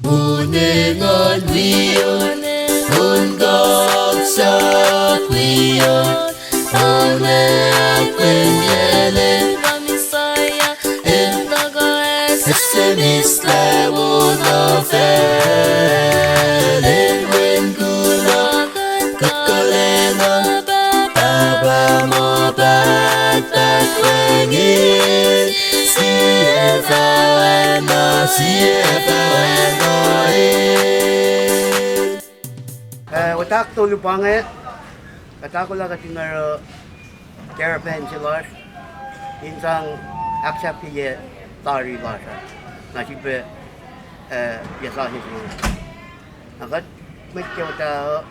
무능한 위원 온갖 위원 오늘 아픈 Messiah in the glass Semi's level of in when guna kakalena baba mo bad when in Watak to lupange, katako lang kasi nga caravan sila, insang accept ye tari basa, nasibe yasahin sila. Nakat may kaya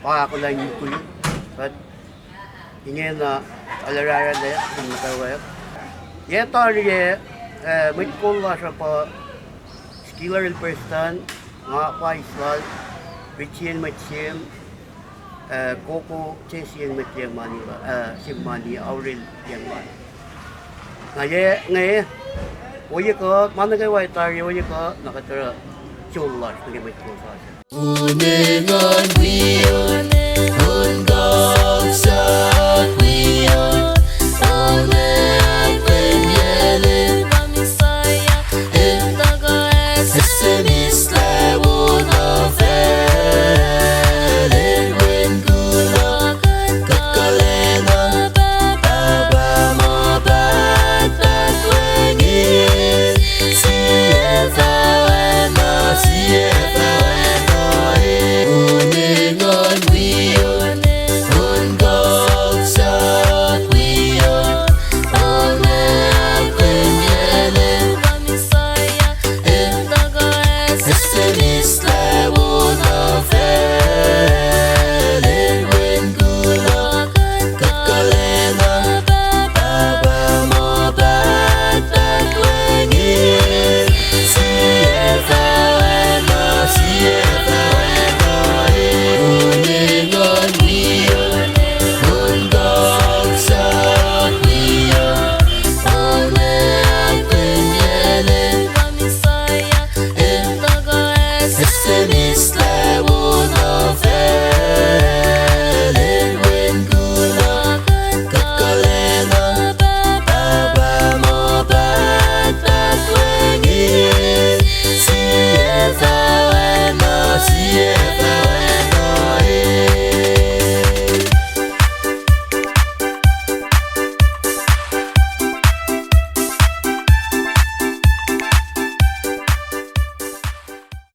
ako lang yung kuyo, but ingin na alarara na yung matawag. Ye tari ye, may kulo sa pa skiller in person, nga pa iswal. Richien Matiem, Coco Chesien Matiem Manila, Simani, Aurel Yang Man. Ngayon, oye ko, managay white tari, oye ko, nakatara, chullar, nagay may kulo sa akin.